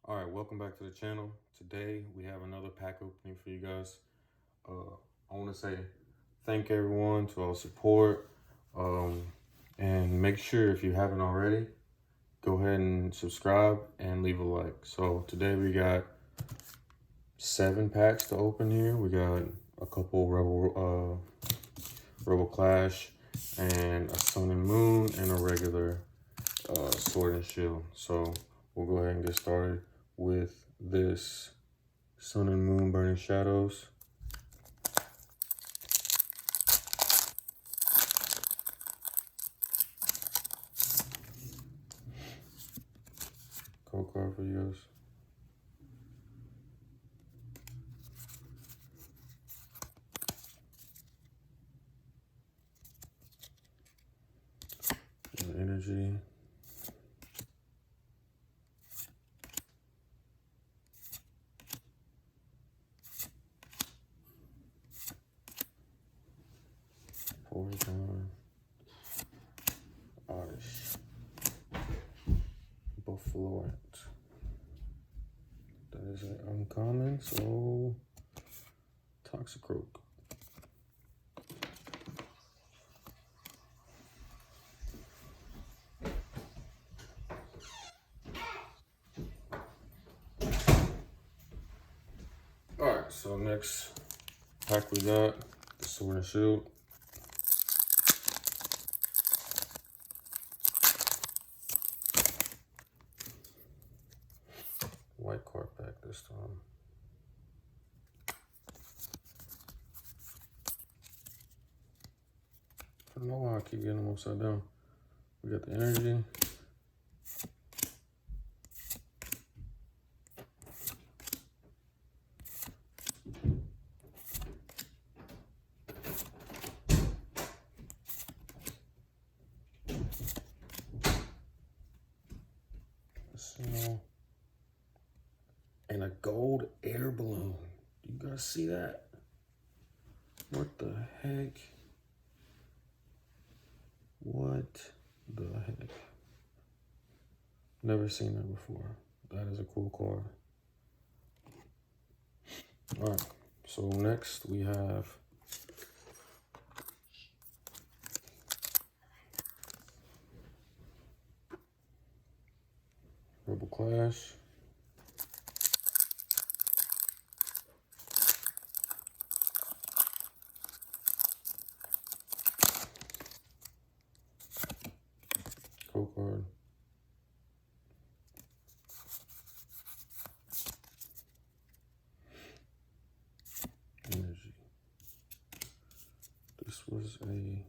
All right, welcome back to the channel. Today we have another pack opening for you guys. I want to say thank everyone to all support, and make sure if you haven't already, go ahead and subscribe and leave a like. So today we got 7 packs to open here. We got a couple Rebel Clash and a Sun and Moon and a regular Sword and Shield. So we'll go ahead and get started with this Sun and Moon Burning Shadows. Code card for you guys. Energy. Porygon. Oddish. Buffaloant. That is an uncommon, so Toxicroak. Alright, so next pack we got the Sword and Shield. White card pack this time. I don't know why I keep getting them upside down. We got the energy. And a gold air balloon. Do you guys see that? What the heck? What the heck? Never seen that before. That is a cool card. All right, so next we have Rebel Clash. Code card. Energy. This was a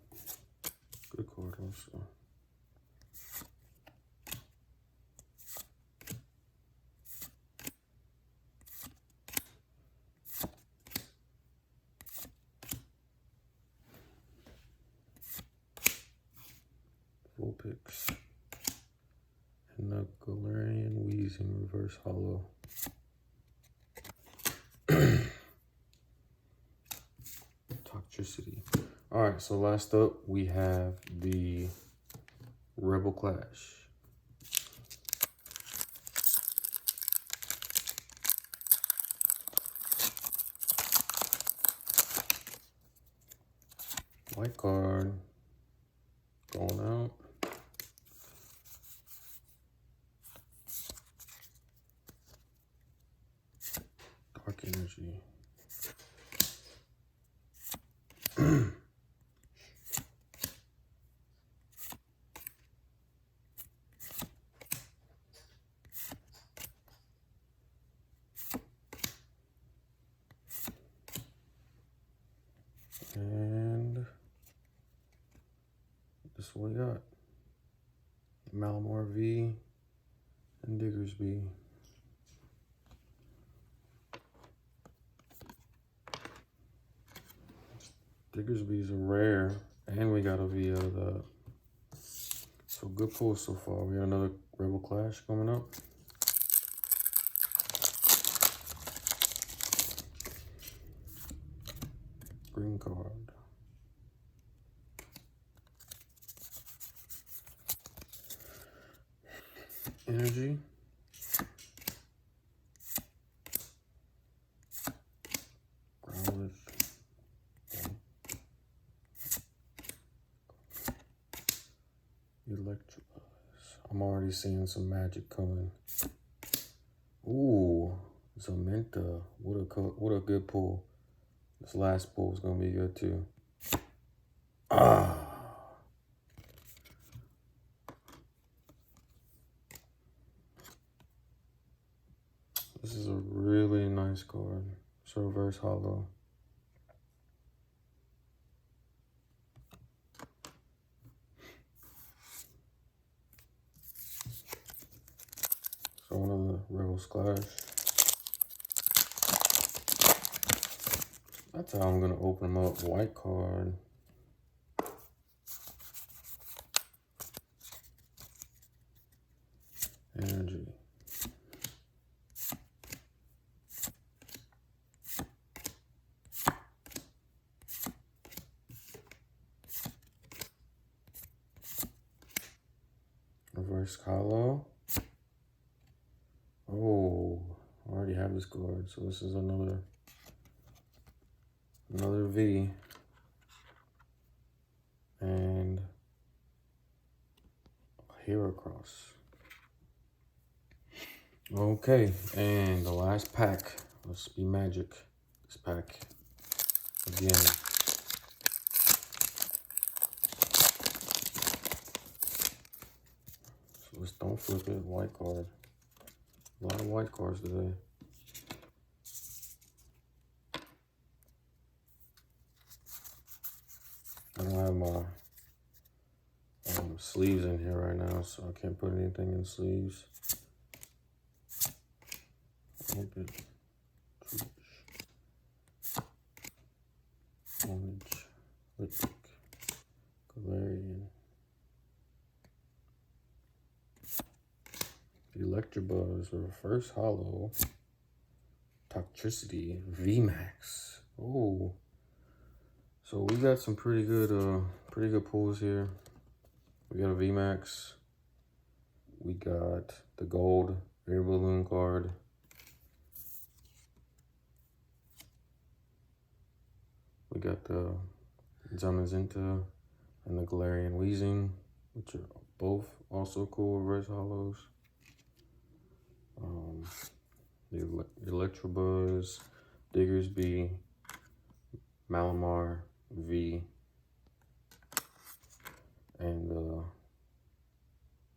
good card also. Vulpix. And the Galarian Wheezing Reverse Hollow. Toxicity. All right, so last up we have the Rebel Clash. White card going out. Dark energy. And this is what we got. Malamar V and Diggersby. Diggersby is a rare, and we got a V out of that. So good pull so far. We got another Rebel Clash coming up. Green card. Energy. already seeing some magic coming. Ooh, Zamenta. What a good pull. This last pull is gonna be good too. Ah. This is a really nice card. It's a reverse hollow. So one of the Rebel Splash. That's how I'm gonna open them up. White card. Energy. Reverse hollow. Oh, I already have this card, so this is another V. And Heracross. Okay, and the last pack. Let's be magic. This pack again. So let's don't flip it. White card. A lot of white cards today. I don't have my sleeves in here right now, so I can't put anything in sleeves. Open. Orange. Electric. Galarian. Electabuzz. Reverse hollow. Toxtricity. VMAX. Oh. So we got some pretty good pulls here. We got a VMAX. We got the gold Air Balloon card. We got the Zamazenta and the Galarian Weezing, which are both also cool reverse hollows. The Electabuzz, Diggersby, Malamar V, and the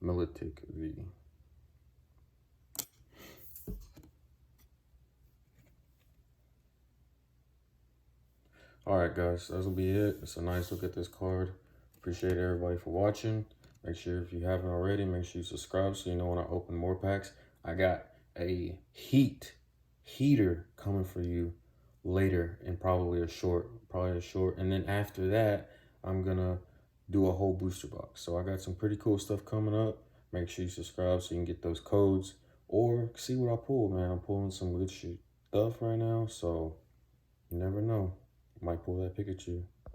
Milotic V. Alright guys, that'll be it. It's a nice look at this card. Appreciate everybody for watching. Make sure if you haven't already, make sure you subscribe so you know when I open more packs. I got a heater coming for you later and probably a short. And then after that, I'm gonna do a whole booster box. So I got some pretty cool stuff coming up. Make sure you subscribe so you can get those codes or see what I pull, man. I'm pulling some good shit stuff right now, so you never know. Might pull that Pikachu.